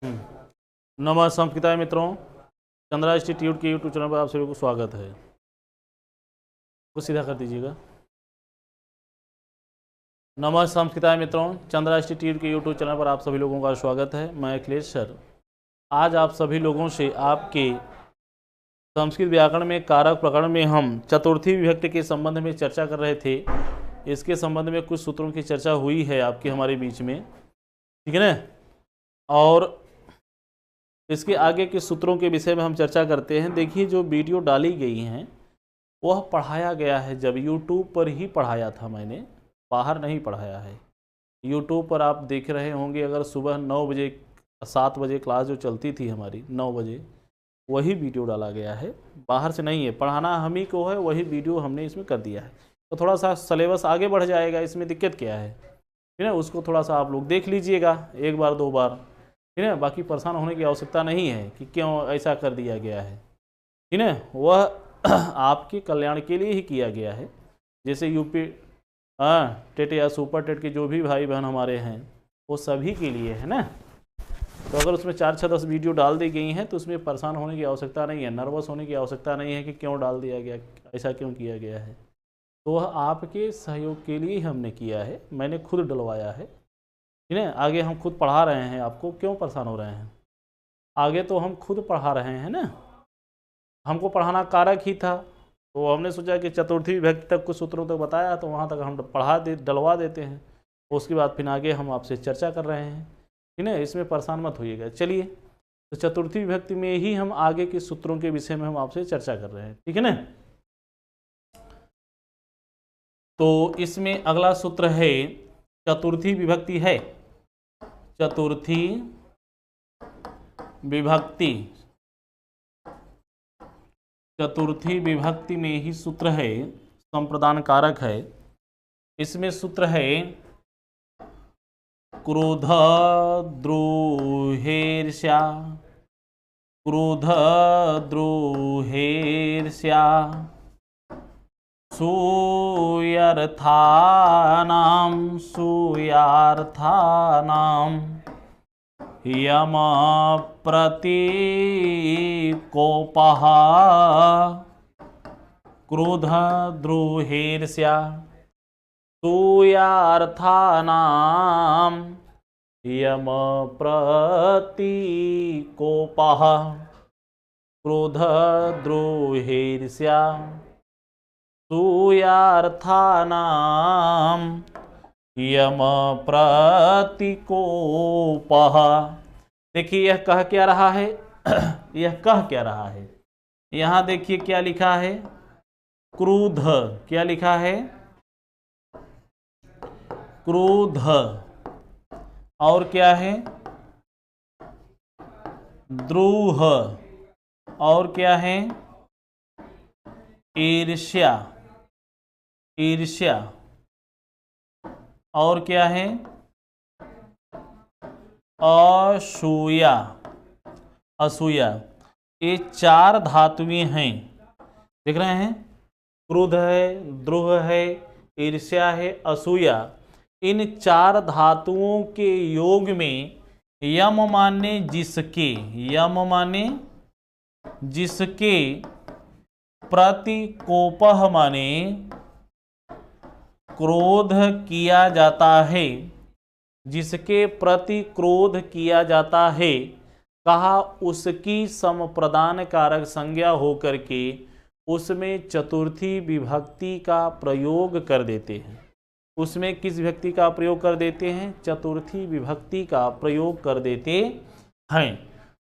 नमः संस्कृताय मित्रों, चंद्रा इंस्टीट्यूट के यूट्यूब चैनल पर आप सभी को स्वागत है। कुछ सीधा कर दीजिएगा। नमः संस्कृताय मित्रों, चंद्रा इंस्टीट्यूट के यूट्यूब चैनल पर आप सभी लोगों का स्वागत है। मैं अखिलेश सर आज आप सभी लोगों से आपके संस्कृत व्याकरण में कारक प्रकरण में हम चतुर्थी विभक्ति के संबंध में चर्चा कर रहे थे। इसके संबंध में कुछ सूत्रों की चर्चा हुई है आपके हमारे बीच में, ठीक है ना। और इसके आगे के सूत्रों के विषय में हम चर्चा करते हैं। देखिए, जो वीडियो डाली गई हैं वह पढ़ाया गया है जब यूट्यूब पर ही पढ़ाया था, मैंने बाहर नहीं पढ़ाया है। यूट्यूब पर आप देख रहे होंगे, अगर सुबह 9 बजे 7 बजे क्लास जो चलती थी हमारी 9 बजे, वही वीडियो डाला गया है, बाहर से नहीं है। पढ़ाना हम ही को है, वही वीडियो हमने इसमें कर दिया है। तो थोड़ा सा सिलेबस आगे बढ़ जाएगा, इसमें दिक्कत क्या है, ठीक है। उसको थोड़ा सा आप लोग देख लीजिएगा, एक बार 2 बार, ठीक है। बाकी परेशान होने की आवश्यकता नहीं है कि क्यों ऐसा कर दिया गया है, ठीक है। वह आपके कल्याण के लिए ही किया गया है। जैसे यूपी टेट या सुपर टेट के जो भी भाई बहन हमारे हैं, वो सभी के लिए है ना। तो अगर उसमें 4-6-10 वीडियो डाल दी गई हैं तो उसमें परेशान होने की आवश्यकता नहीं है, नर्वस होने की आवश्यकता नहीं है कि क्यों डाल दिया गया, ऐसा क्यों किया गया है। तो वह आपके सहयोग के लिए हमने किया है, मैंने खुद डलवाया है, ठीक है। आगे हम खुद पढ़ा रहे हैं आपको, क्यों परेशान हो रहे हैं। आगे तो हम खुद पढ़ा रहे हैं ना, हमको पढ़ाना कारक ही था। तो हमने सोचा कि चतुर्थी विभक्ति तक कुछ सूत्रों तक बताया, तो वहाँ तक हम डलवा देते हैं। उसके बाद फिर आगे हम आपसे चर्चा कर रहे हैं, ठीक है। इसमें परेशान मत होइएगा। चलिए, तो चतुर्थी विभक्ति में ही हम आगे के सूत्रों के विषय में हम आपसे चर्चा कर रहे हैं, ठीक है ना। तो इसमें अगला सूत्र है, चतुर्थी विभक्ति है, चतुर्थी विभक्ति। चतुर्थी विभक्ति में ही सूत्र है, संप्रदान कारक है। इसमें सूत्र है क्रोध द्रोहेर्ष्या, क्रोध द्रोहेर्ष्या, सूयर्थानां सूयार्थानां यम प्रतीकोपः, क्रोध द्रोहेर्ष्या सूयार्थानां यम प्रतीकोपः, क्रोध द्रोहेर्ष्या सूयार्थानां यम प्रतीकोपः। देखिए, यह कह क्या रहा है यह कह क्या रहा है। यहाँ देखिए क्या लिखा है, क्रोध, क्या लिखा है, क्रोध, और क्या है, द्रोह, और क्या है, ईर्ष्या, ईर्ष्या, और क्या है, असूया, असूया। ये 4 धातुएं हैं, देख रहे हैं। क्रोध है, द्रोह है, ईर्ष्या है, असूया। इन 4 धातुओं के योग में यम माने जिसके, यम माने जिसके, प्रतिकोपः माने क्रोध किया जाता है, जिसके प्रति क्रोध किया जाता है, कहा उसकी समप्रदान कारक संज्ञा होकर के उसमें चतुर्थी विभक्ति का प्रयोग कर देते हैं। उसमें किस विभक्ति का प्रयोग कर देते हैं, चतुर्थी विभक्ति का प्रयोग कर देते हैं।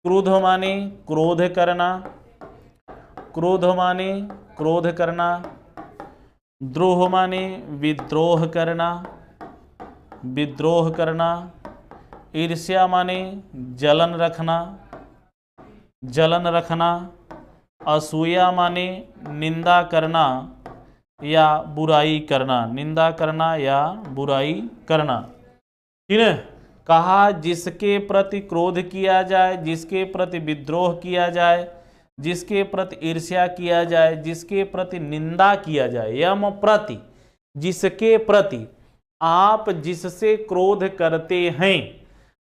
क्रोध माने क्रोध करना, क्रोध माने क्रोध करना, द्रोह माने विद्रोह करना, विद्रोह करना, ईर्ष्या माने जलन रखना, जलन रखना, असूया माने निंदा करना या बुराई करना, निंदा करना या बुराई करना, ठीक है। कहा जिसके प्रति क्रोध किया जाए, जिसके प्रति विद्रोह किया जाए, जिसके प्रति ईर्ष्या किया जाए, जिसके प्रति निंदा किया जाए, यम प्रति, जिसके प्रति आप जिससे क्रोध करते हैं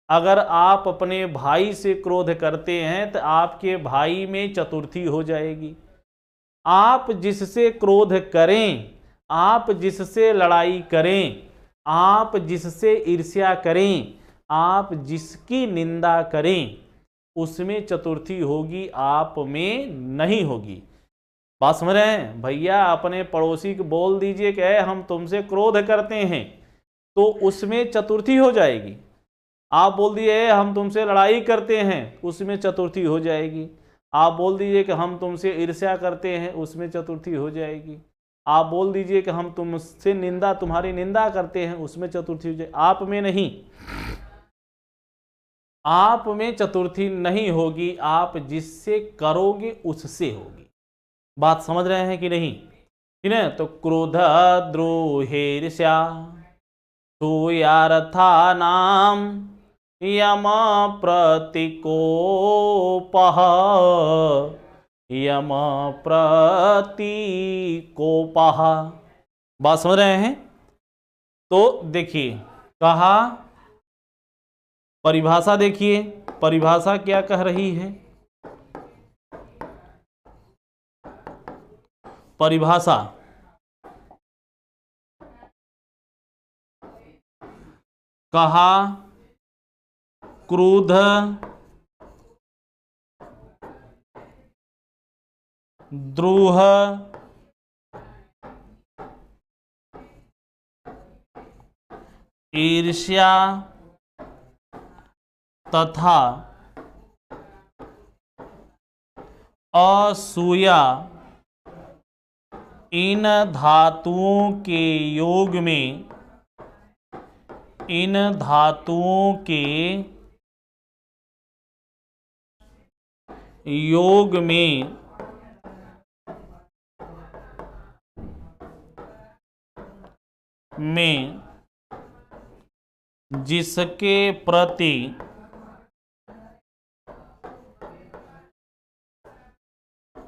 अगर आप अपने भाई से क्रोध करते हैं तो आपके भाई में चतुर्थी हो जाएगी। आप जिससे क्रोध करें, आप जिससे लड़ाई करें, आप जिससे ईर्ष्या करें, आप जिसकी निंदा करें, उसमें चतुर्थी होगी, आप में नहीं होगी। बात समझ रहे हैं भैया? अपने पड़ोसी को बोल दीजिए कि हम तुमसे क्रोध करते हैं, तो उसमें चतुर्थी हो जाएगी। आप बोल दिए हम तुमसे लड़ाई करते हैं, उसमें चतुर्थी हो जाएगी। आप बोल दीजिए कि हम तुमसे ईर्ष्या करते हैं, उसमें चतुर्थी हो जाएगी। आप बोल दीजिए कि हम तुमसे तुम्हारी निंदा करते हैं, उसमें चतुर्थी हो जाएगी। आप में नहीं, आप में चतुर्थी नहीं होगी, आप जिससे करोगे उससे होगी। बात समझ रहे हैं कि नहीं? ठीक है। तो क्रोध द्रोहेर्ष्या सूयार्था नाम यम प्रतिकोपः, यम प्रतिकोपः। बात समझ रहे हैं? तो देखिए, कहा परिभाषा, देखिए परिभाषा क्या कह रही है। परिभाषा कहा क्रोध द्रोह ईर्ष्या तथा असूया इन धातुओं के योग में, इन धातुओं के योग में जिसके प्रति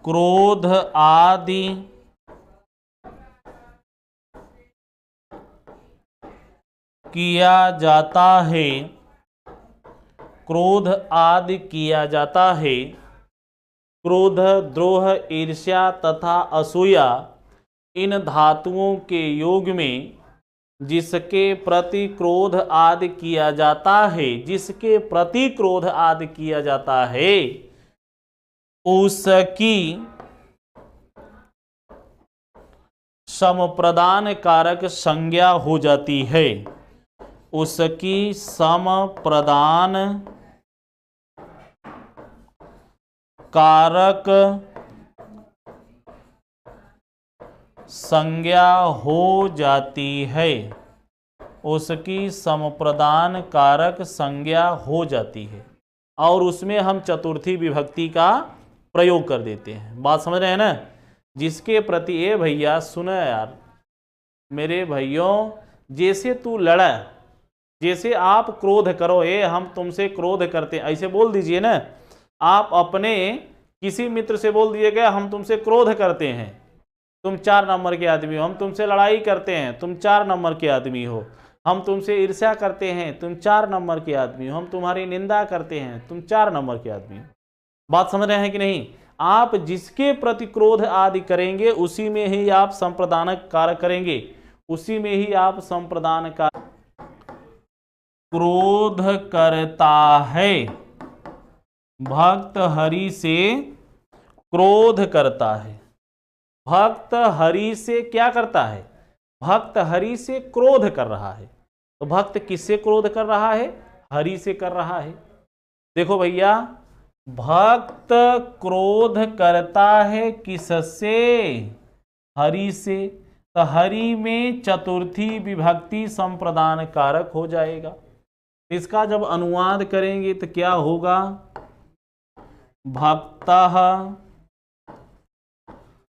क्रोध आदि किया जाता है, क्रोध आदि किया जाता है, क्रोध द्रोह ईर्ष्या तथा असूया इन धातुओं के योग में जिसके प्रति क्रोध आदि किया जाता है, जिसके प्रति क्रोध आदि किया जाता है, उसकी समप्रदान कारक संज्ञा हो जाती है, उसकी समप्रदान कारक संज्ञा हो जाती है, उसकी समप्रदान कारक संज्ञा हो जाती है। और उसमें हम चतुर्थी विभक्ति का प्रयोग कर देते हैं। बात समझ रहे हैं ना? जिसके प्रति, ए भैया सुनो यार मेरे भाइयों, जैसे तू लड़ा, जैसे आप क्रोध करो, ए हम तुमसे क्रोध करते हैं, ऐसे बोल दीजिए ना। आप अपने किसी मित्र से बोल दिएगा हम तुमसे क्रोध करते हैं, तुम 4 नंबर के आदमी हो। हम तुमसे लड़ाई करते हैं, तुम 4 नंबर के आदमी हो। हम तुमसे ईर्ष्या करते हैं, तुम 4 नंबर के आदमी हो। हम तुम्हारी निंदा करते हैं, तुम 4 नंबर के आदमी हो। बात समझ रहे हैं कि नहीं? आप जिसके प्रति क्रोध आदि करेंगे, उसी में ही आप संप्रदानक कार्य करेंगे, उसी में ही आप संप्रदान का क्रोध करता है। भक्त हरि से क्रोध करता है। भक्त हरि से क्या करता है? भक्त हरि से क्रोध कर रहा है। तो भक्त किससे क्रोध कर रहा है? हरि से कर रहा है। देखो भैया, भक्त क्रोध करता है किससे? हरि से। तो हरि में चतुर्थी विभक्ति संप्रदान कारक हो जाएगा। इसका जब अनुवाद करेंगे तो क्या होगा? भक्तः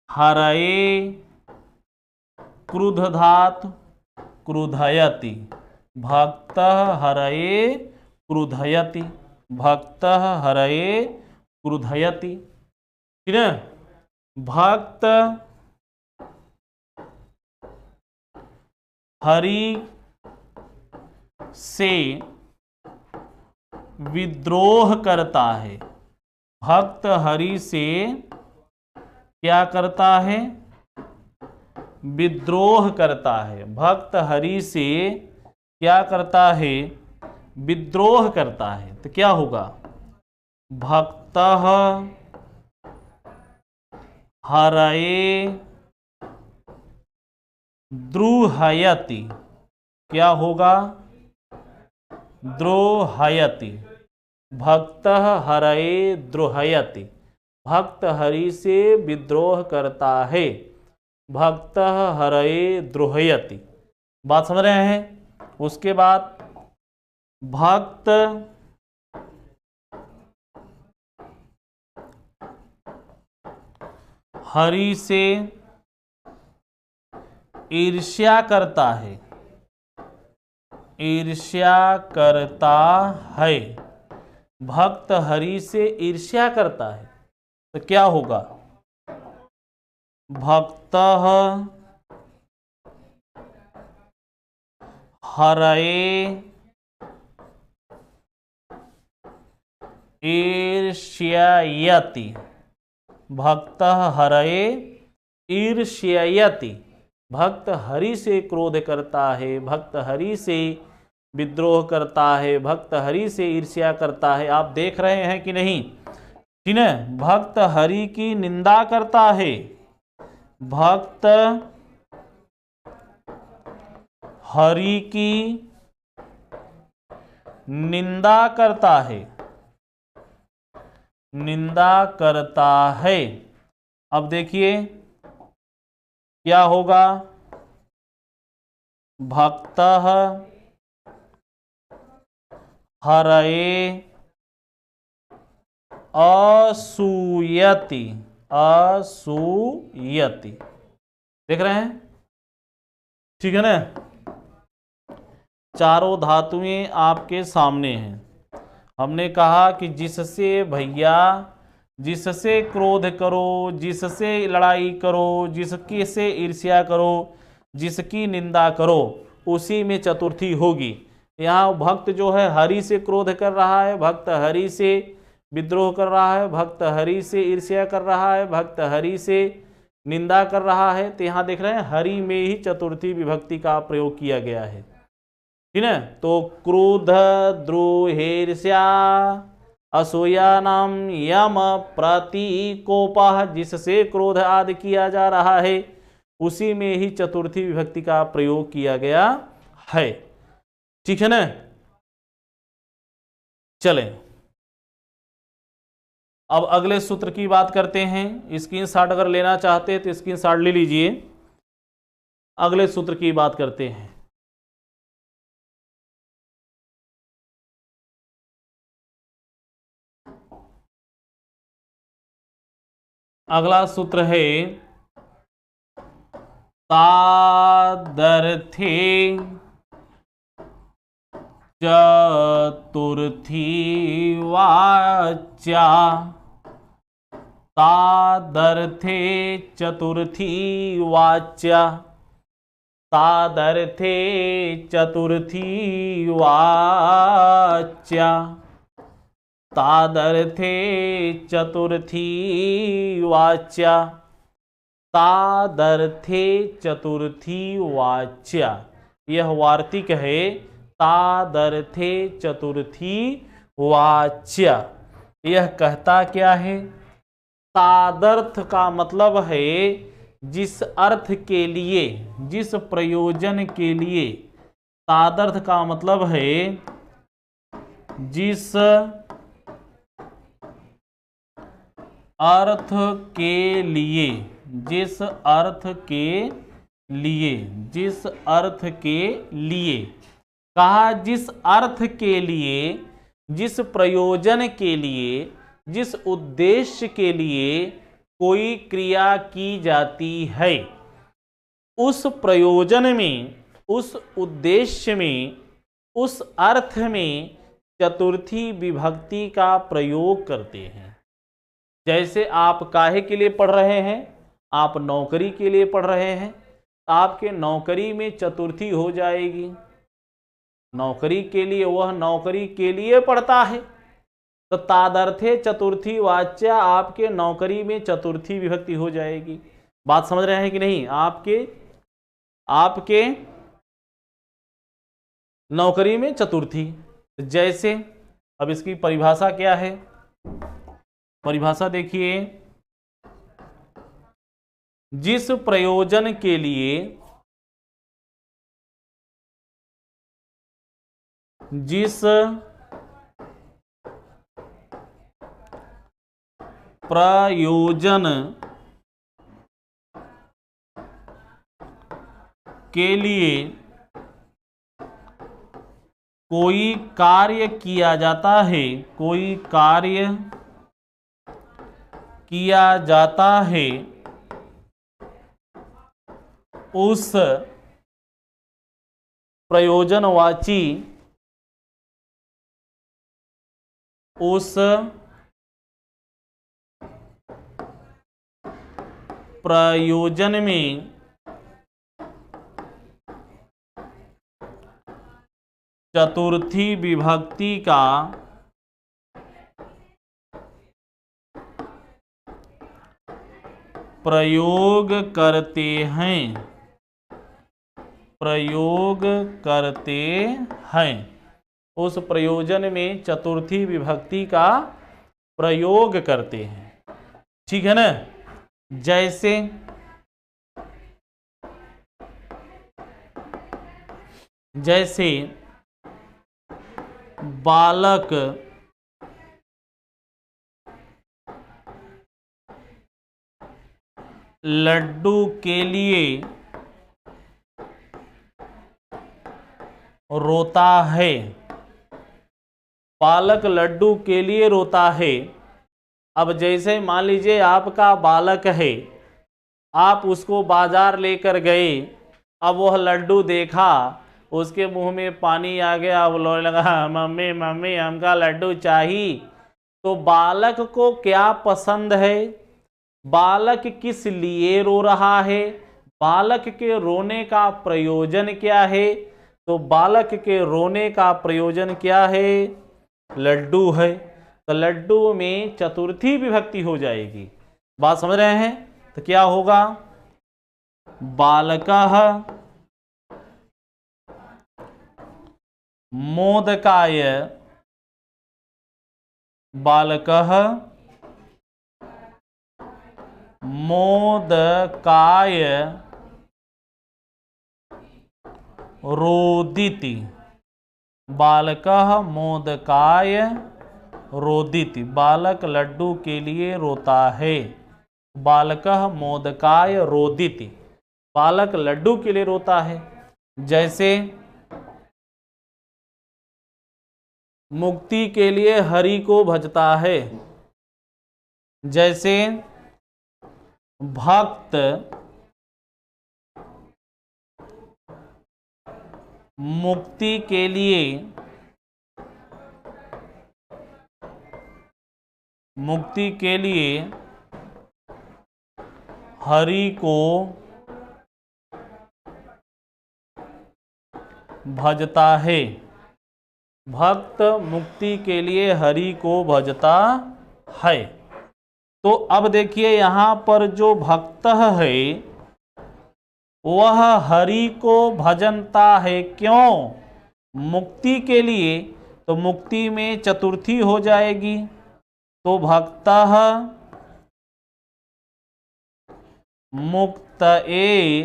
हरये क्रुधधातु क्रुधयति। भक्तः हरये क्रुधयति। भक्तः हरये क्रुधयति। ठीक है? भक्त हरि से विद्रोह करता है। भक्त हरि से क्या करता है? विद्रोह करता है। भक्त हरि से क्या करता है? विद्रोह करता है। तो क्या होगा? भक्तः हरये द्रुहयति। क्या होगा? द्रोहयति। भक्तः हरये द्रोहयति। भक्त हरि से विद्रोह करता है। भक्तः हरये द्रोहयति। बात समझ रहे हैं? उसके बाद भक्त हरि से ईर्ष्या करता है। ईर्ष्या करता है। भक्त हरि से ईर्ष्या करता है। तो क्या होगा? भक्तः हरये ईर्ष्ययति। भक्तः हरये ईर्ष्ययति। भक्त हरि से क्रोध करता है। भक्त हरि से विद्रोह करता है। भक्त हरि से ईर्ष्या करता है। आप देख रहे हैं कि नहीं? ठीक है। भक्त हरि की निंदा करता है। भक्त हरि की निंदा करता है। निंदा करता है। अब देखिए क्या होगा? भक्तः हरये असूयति। असूयति। देख रहे हैं? ठीक है ना? चारों धातुएं आपके सामने हैं। हमने कहा कि जिससे भैया, जिससे क्रोध करो, जिससे लड़ाई करो, जिसकी से ईर्ष्या करो, जिसकी निंदा करो, उसी में चतुर्थी होगी। यहाँ भक्त जो है हरि से क्रोध कर रहा है, भक्त हरि से विद्रोह कर रहा है, भक्त हरि से ईर्ष्या कर रहा है, भक्त हरि से निंदा कर रहा है। तो यहाँ देख रहे हैं हरि में ही चतुर्थी विभक्ति का प्रयोग किया गया है। ठीक है? तो क्रोध द्रोहेर्ष्या असूया नाम यम प्रतीकोपः। जिससे क्रोध आदि किया जा रहा है उसी में ही चतुर्थी विभक्ति का प्रयोग किया गया है। ठीक है ना? चलें अब अगले सूत्र की बात करते हैं। स्क्रीनशॉट अगर लेना चाहते हैं तो स्क्रीनशॉट ले लीजिए। अगले सूत्र की बात करते हैं। अगला सूत्र है तादर्थे चतुर्थी वाच्या। तादर्थे चतुर्थी वाच्या। तादर्थे चतुर्थी वाच्या। तादर्थे चतुर्थी वाच्या। तादर्थे चतुर्थी वाच्या। यह वार्तिक है। तादर्थे चतुर्थी वाच्या। यह कहता क्या है? तादर्थ का मतलब है जिस अर्थ के लिए, जिस प्रयोजन के लिए। तादर्थ का मतलब है जिस अर्थ के लिए। जिस अर्थ के लिए। जिस अर्थ के लिए। कहा जिस अर्थ के लिए, जिस प्रयोजन के लिए, जिस उद्देश्य के लिए कोई क्रिया की जाती है, उस प्रयोजन में, उस उद्देश्य में, उस अर्थ में चतुर्थी विभक्ति का प्रयोग करते हैं। जैसे आप काहे के लिए पढ़ रहे हैं? आप नौकरी के लिए पढ़ रहे हैं। आपके नौकरी में चतुर्थी हो जाएगी। नौकरी के लिए, वह नौकरी के लिए पढ़ता है। तो तादर्थे चतुर्थी वाच्य आपके नौकरी में चतुर्थी विभक्ति हो जाएगी। बात समझ रहे हैं कि नहीं? आपके नौकरी में चतुर्थी। जैसे अब इसकी परिभाषा क्या है? परिभाषा देखिए, जिस प्रयोजन के लिए कोई कार्य किया जाता है, कोई कार्य किया जाता है, उस प्रयोजनवाची उस प्रयोजन में चतुर्थी विभक्ति का प्रयोग करते हैं, प्रयोग करते हैं। उस प्रयोजन में चतुर्थी विभक्ति का प्रयोग करते हैं। ठीक है ना? जैसे बालक लड्डू के लिए रोता है, बालक लड्डू के लिए रोता है। अब जैसे मान लीजिए आपका बालक है, आप उसको बाजार लेकर गए, अब वह लड्डू देखा, उसके मुंह में पानी आ गया, अब रोने लगा, मम्मी मम्मी हमका लड्डू चाहिए। तो बालक को क्या पसंद है? बालक किस लिए रो रहा है? बालक के रोने का प्रयोजन क्या है? तो बालक के रोने का प्रयोजन क्या है? लड्डू है। तो लड्डू में चतुर्थी विभक्ति हो जाएगी। बात समझ रहे हैं? तो क्या होगा? बालकः मोदकाय, बालकः मोदकाय रोदिति, बालकः मोदकाय रोदिति, बालक लड्डू के लिए रोता है। बालकः मोदकाय रोदिति, बालक लड्डू के लिए रोता है। जैसे मुक्ति के लिए हरि को भजता है, जैसे भक्त मुक्ति के लिए हरि को भजता है। भक्त मुक्ति के लिए हरि को भजता है। तो अब देखिए यहां पर जो भक्त है वह हरि को भजनता है। क्यों? मुक्ति के लिए। तो मुक्ति में चतुर्थी हो जाएगी। तो भक्तः मुक्तये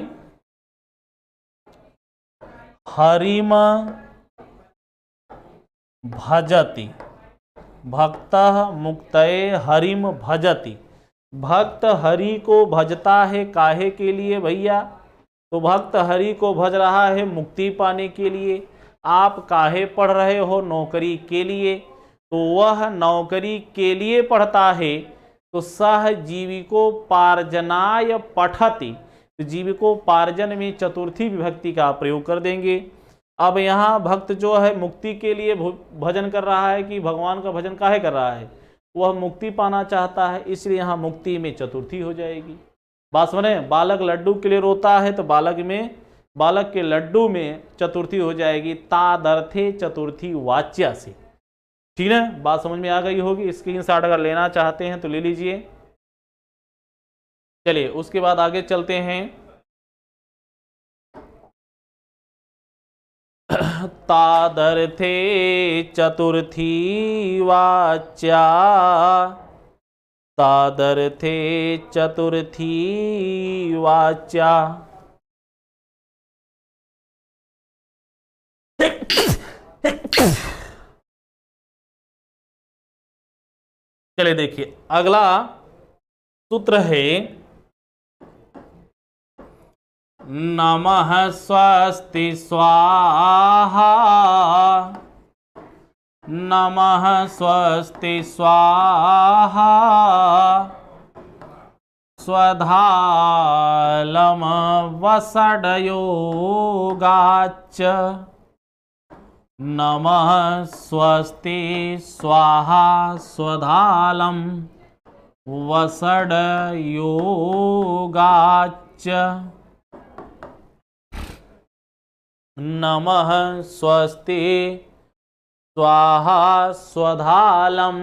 हरिम भजति, भक्तः मुक्तये हरिम भजति, भक्त हरि को भजता है। काहे के लिए भैया? तो भक्त हरि को भज रहा है मुक्ति पाने के लिए। आप काहे पढ़ रहे हो? नौकरी के लिए। तो वह नौकरी के लिए पढ़ता है। तो सह जीविकोपार्जनाय पठति, तो जीविकोपार्जन में चतुर्थी विभक्ति का प्रयोग कर देंगे। अब यहाँ भक्त जो है मुक्ति के लिए भजन कर रहा है कि भगवान का भजन काहे कर रहा है? वह मुक्ति पाना चाहता है, इसलिए यहाँ मुक्ति में चतुर्थी हो जाएगी। बात समझे? बालक लड्डू के लिए रोता है तो बालक में बालक के लड्डू में चतुर्थी हो जाएगी तादर्थे चतुर्थी वाच्या से। ठीक है, बात समझ में आ गई होगी। स्क्रीनशॉट अगर लेना चाहते हैं तो ले लीजिए। चलिए उसके बाद आगे चलते हैं। तादर्थे चतुर्थी वाच्या, तादर्थे चतुर्थी वाच्या। चलिए देखिए अगला सूत्र है नमः स्वस्ति स्वाहा, नमः स्वस्ति स्वाहा, स्वधालम वसडयोगाच्च, नमः स्वस्ति स्वाहा स्वधालम वसडयोगाच्च, नमः स्वस्ति स्वाहा स्वधालम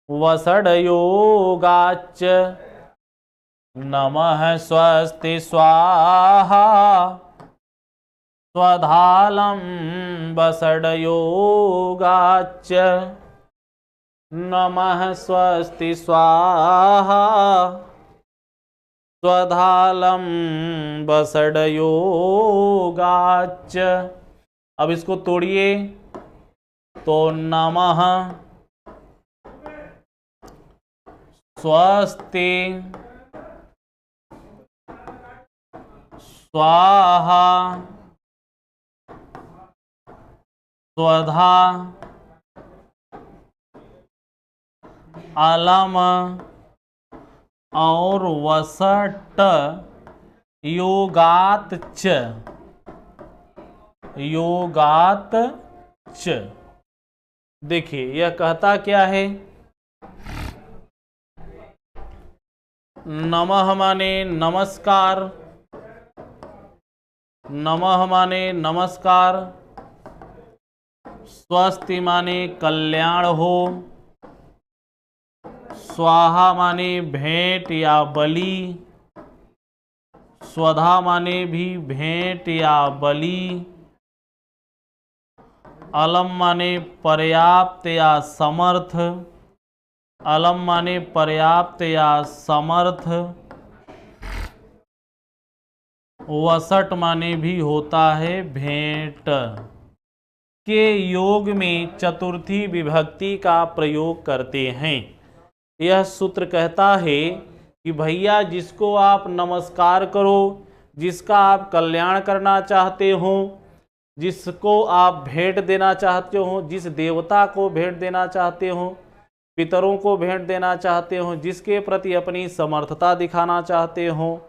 वसडयोगाच्च, नमः स्वस्ति स्वाहा स्वधालम वसडयोगाच्च, नमः स्वस्ति स्वाहा स्वधालम वसडयोगाच्च। अब इसको तोड़िए तो नमः स्वस्ति स्वाहा स्वधा अलम और वसट योगात च, योगात च। देखिए यह कहता क्या है, नमः माने नमस्कार, नमः माने नमस्कार, स्वस्ति माने कल्याण हो, स्वाहा माने भेंट या बलि, स्वधा माने भी भेंट या बलि, अलम माने पर्याप्त या समर्थ, अलम माने पर्याप्त या समर्थ, वसट माने भी होता है भेंट। के योग में चतुर्थी विभक्ति का प्रयोग करते हैं। यह सूत्र कहता है कि भैया जिसको आप नमस्कार करो, जिसका आप कल्याण करना चाहते हो, जिसको आप भेंट देना चाहते हो, जिस देवता को भेंट देना चाहते हो, पितरों को भेंट देना चाहते हो, जिसके प्रति अपनी समर्थता दिखाना चाहते हो,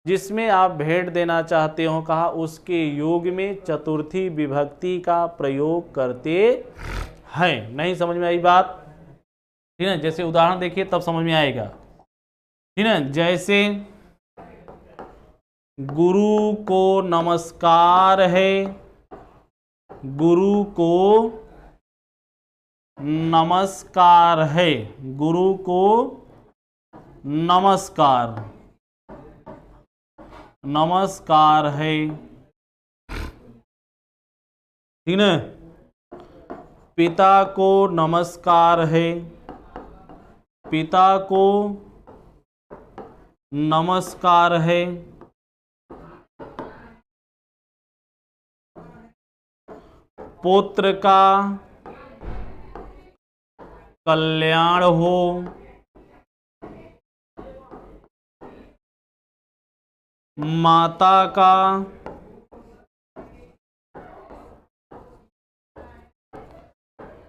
जिसमें आप भेंट देना चाहते हो, कहा उसके योग में चतुर्थी विभक्ति का प्रयोग करते हैं। नहीं समझ में आई बात? ठीक है, जैसे उदाहरण देखिए तब समझ में आएगा। ठीक है, जैसे गुरु को नमस्कार है, गुरु को नमस्कार है, गुरु को नमस्कार, नमस्कार है। ठीक है, पिता को नमस्कार है, पिता को नमस्कार है। पुत्र का कल्याण हो, माता का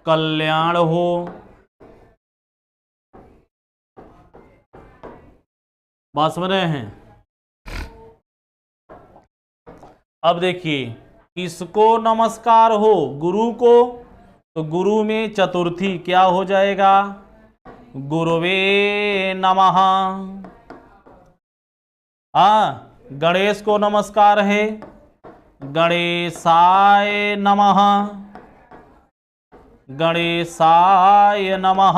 कल्याण हो, बात समझ रहे हैं? अब देखिए किसको नमस्कार हो, गुरु को, तो गुरु में चतुर्थी क्या हो जाएगा, गुरुवे नमः। हाँ, गणेश को नमस्कार है, गणेशाय नमः, गणेशाय नमः।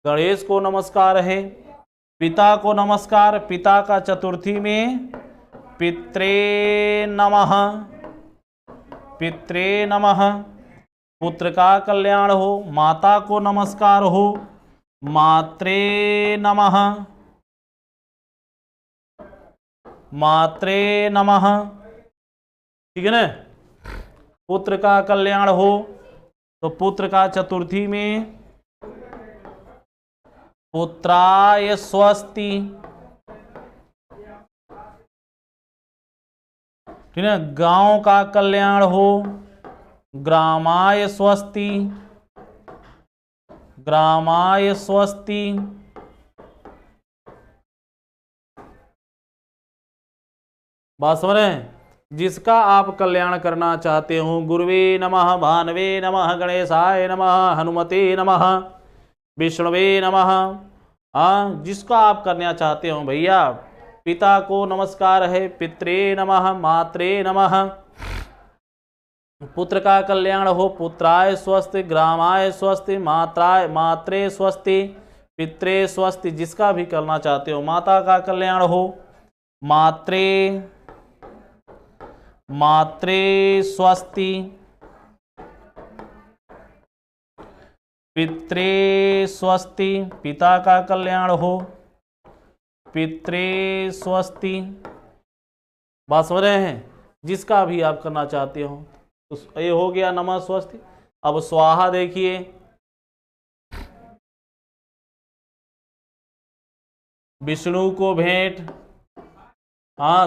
गणेश को नमस्कार है। पिता को नमस्कार, पिता का चतुर्थी में पित्रे नमः, पित्रे नमः। पुत्र का कल्याण हो, माता को नमस्कार हो, मात्रे नमः, मात्रे नमः। ठीक है ना। पुत्र का कल्याण हो तो पुत्र का चतुर्थी में पुत्राय स्वस्ति। ठीक है। गांव का कल्याण हो, ग्रामाय स्वस्ति, ग्रामाय स्वस्ति। बात समझ रहे हैं। जिसका आप कल्याण करना चाहते हो, गुरुवे नमः, भानवे नमः, गणेशाय नमः, हनुमते नमः, विष्णुवे नमः। जिसका आप करना चाहते हो भैया। पिता को नमस्कार है, पित्रे नमः, मात्रे नमः। पुत्र का कल्याण हो, पुत्राय स्वस्ति, ग्रामाय स्वस्ति, मात्राय, मात्रे स्वस्ति, पित्रे स्वस्ति। जिसका भी करना चाहते हो। माता का कल्याण हो, मात्रे, मात्रे स्वस्ति, पित्रे स्वस्ति। पिता का कल्याण हो, पित्रे स्वस्ति। बात समझ रहे हैं। जिसका भी आप करना चाहते हो। तो ये हो गया नमः स्वस्ति। अब स्वाहा देखिए। विष्णु को भेंट।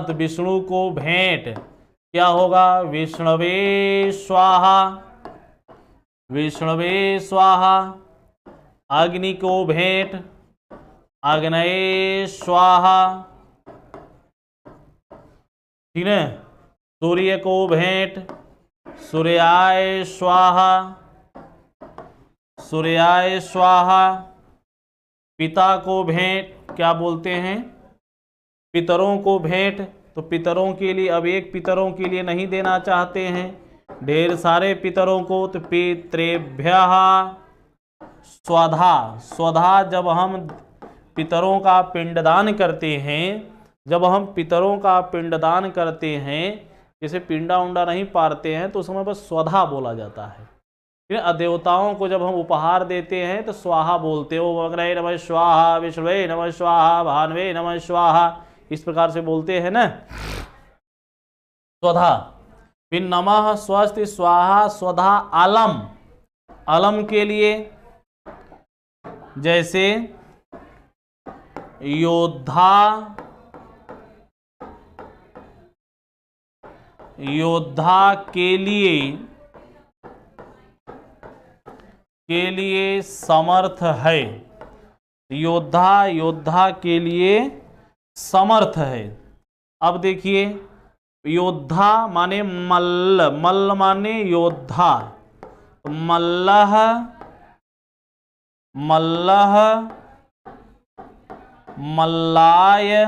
तो विष्णु को भेंट क्या होगा? विष्णवे स्वाहा, विष्णवे स्वाहा। अग्नि को भेंट, अग्नये स्वाहा। ठीक है। सूर्य को भेंट, सूर्याय स्वाहा, सूर्याय स्वाहा। पिता को भेंट क्या बोलते हैं? पितरों को भेंट। तो पितरों के लिए अब एक पितरों के लिए नहीं देना चाहते हैं, ढेर सारे पितरों को। तो पितृभ्यः स्वधा। स्वधा जब हम पितरों का पिंडदान करते हैं, जब हम पितरों का पिंडदान करते हैं, जैसे पिंडा उंडा नहीं पारते हैं, तो उस समय पर स्वधा बोला जाता है। देवताओं को जब हम उपहार देते हैं तो स्वाहा बोलते हो। अग्नये नमः स्वाहा, विष्णुवे नमः स्वाहा, भानवे नमः स्वाहा। इस प्रकार से बोलते हैं ना, स्वधा। फिर नमः स्वस्ति, स्वाहा, स्वधा, अलम। अलम के लिए जैसे योद्धा, योद्धा के लिए समर्थ है। योद्धा, योद्धा के लिए समर्थ है। अब देखिए, योद्धा माने मल्ल, मल्ल माने योद्धा। मल्लह, मल्लह, मल्लाय,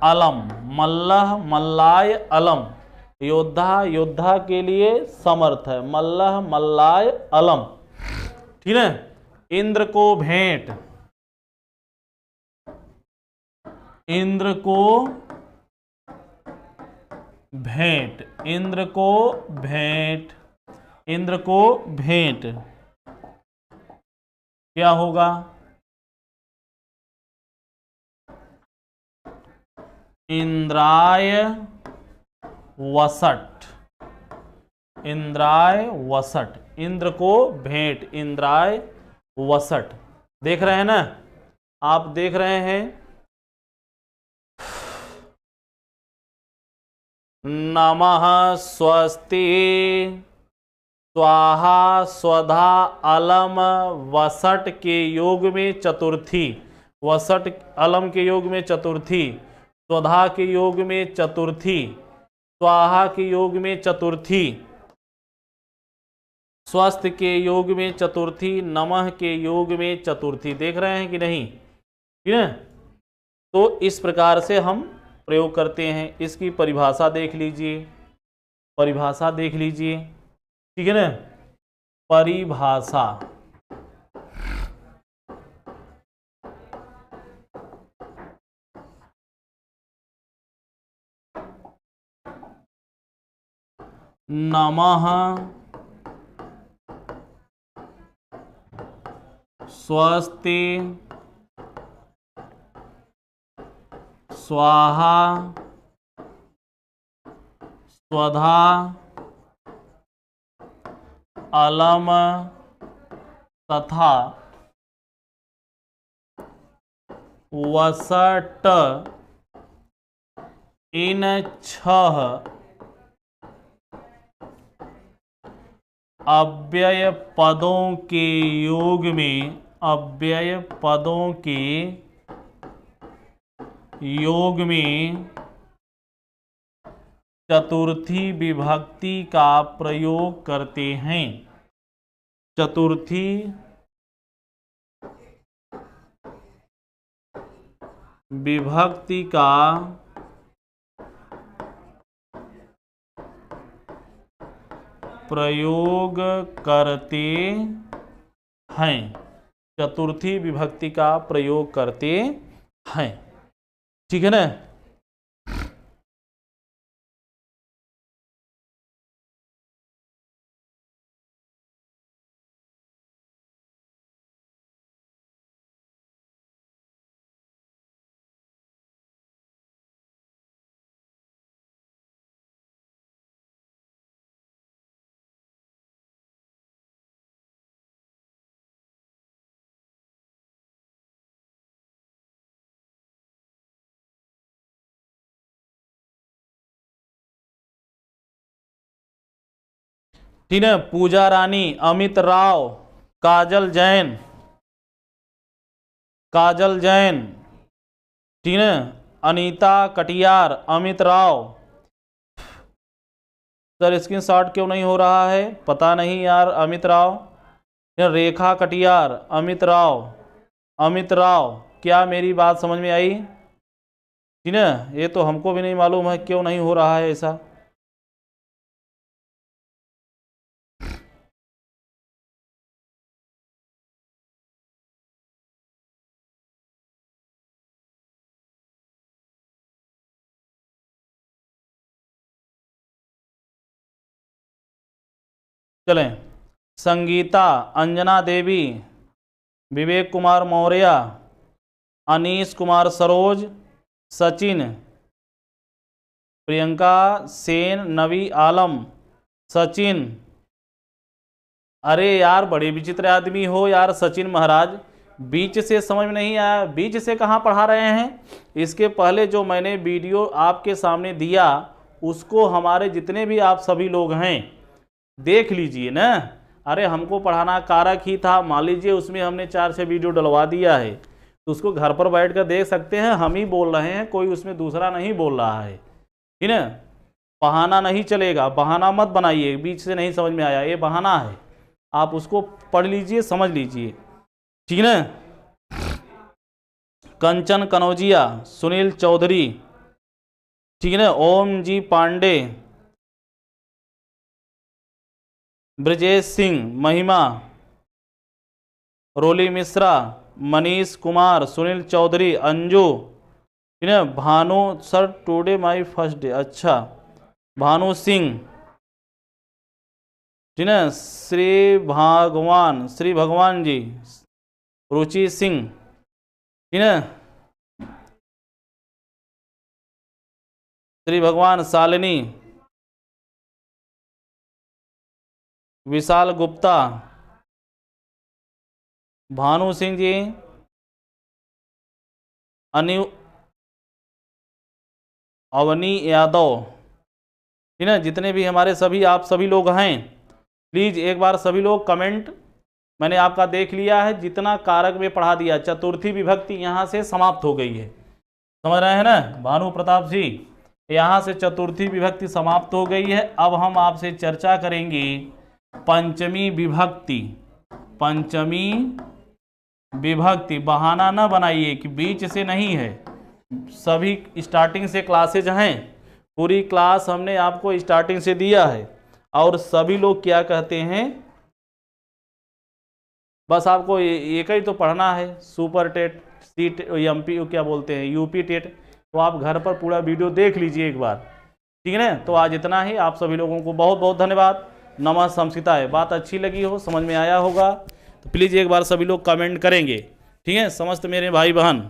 अलम। मल्लह, मल्लाय, अलम। योद्धा, योद्धा के लिए समर्थ है। मल्लह, मल्लाय, अलम। ठीक है। इंद्र को भेंट, इंद्र को भेंट, इंद्र को भेंट, इंद्र को भेंट क्या होगा? इंद्राय वसट, इंद्राय वसट। इंद्र को भेंट, इंद्राय वसट। देख रहे हैं ना, आप देख रहे हैं। नमः स्वस्ति, स्वाहा, स्वधा, अलम, वसट के योग में चतुर्थी। वसट अलम के योग में चतुर्थी, स्वधा के योग में चतुर्थी, स्वाहा के योग में चतुर्थी, स्वस्थ के योग में चतुर्थी, नमः के योग में चतुर्थी। देख रहे हैं कि नहीं? ठीक है। तो इस प्रकार से हम प्रयोग करते हैं, इसकी परिभाषा देख लीजिए, परिभाषा देख लीजिए, ठीक है ना। परिभाषा, नमः स्वस्ति स्वाहा स्वधा अलम तथा वसट, इन 6 अव्यय पदों के योग में, अव्यय पदों के योग में चतुर्थी विभक्ति का प्रयोग करते हैं। चतुर्थी विभक्ति का प्रयोग करते हैं, चतुर्थी विभक्ति का प्रयोग करते हैं, ठीक है ना। ठीक है, पूजा रानी, अमित राव, काजल जैन, काजल जैन, ठीक है, अनीता कटियार, अमित राव। सर स्क्रीनशॉट क्यों नहीं हो रहा है, पता नहीं यार। अमित राव, रेखा कटियार, अमित राव, अमित राव, क्या मेरी बात समझ में आई? ठीक है, ये तो हमको भी नहीं मालूम है क्यों नहीं हो रहा है ऐसा। चलें, संगीता, अंजना देवी, विवेक कुमार मौर्य, अनीश कुमार सरोज, सचिन, प्रियंका सेन, नवी आलम, सचिन। अरे यार बड़े विचित्र आदमी हो यार सचिन महाराज, बीच से समझ में नहीं आया, बीच से कहाँ पढ़ा रहे हैं? इसके पहले जो मैंने वीडियो आपके सामने दिया उसको हमारे जितने भी आप सभी लोग हैं देख लीजिए ना। अरे हमको पढ़ाना कारक ही था, मान लीजिए उसमें हमने 4-6 वीडियो डलवा दिया है, तो उसको घर पर बैठ कर देख सकते हैं। हम ही बोल रहे हैं, कोई उसमें दूसरा नहीं बोल रहा है, ठीक है। बहाना नहीं चलेगा, बहाना मत बनाइए, बीच से नहीं समझ में आया ये बहाना है, आप उसको पढ़ लीजिए, समझ लीजिए, ठीक है ना। कंचन कनौजिया, सुनील चौधरी, ठीक है ना, ओम जी पांडे, ब्रजेश सिंह, महिमा, रोली मिश्रा, मनीष कुमार, सुनील चौधरी, अंजू, ठीक है, Bhanu. Sir today my first day, अच्छा, भानु सिंह, ठीक है, श्री भगवान जी, रुचि सिंह, ठीक है, श्री भगवान, शालिनी, विशाल गुप्ता, भानु सिंह जी, अवनी यादव, ठीक है। जितने भी हमारे सभी आप सभी लोग हैं, प्लीज़ एक बार सभी लोग कमेंट, मैंने आपका देख लिया है, जितना कारक में पढ़ा दिया, चतुर्थी विभक्ति यहाँ से समाप्त हो गई है, समझ रहे हैं ना भानु प्रताप जी, यहाँ से चतुर्थी विभक्ति समाप्त हो गई है। अब हम आपसे चर्चा करेंगे पंचमी विभक्ति। पंचमी विभक्ति, बहाना न बनाइए कि बीच से नहीं है, सभी स्टार्टिंग से क्लासेज हैं, पूरी क्लास हमने आपको स्टार्टिंग से दिया है। और सभी लोग क्या कहते हैं, बस आपको एक ही तो पढ़ना है, सुपर टेट, सीट, एमपी क्या बोलते हैं, यूपी टेट। तो आप घर पर पूरा वीडियो देख लीजिए एक बार, ठीक है ना। तो आज इतना ही, आप सभी लोगों को बहुत बहुत धन्यवाद। नमः संस्कृताय। बात अच्छी लगी हो, समझ में आया होगा तो प्लीज़ एक बार सभी लोग कमेंट करेंगे, ठीक है, समस्त मेरे भाई बहन।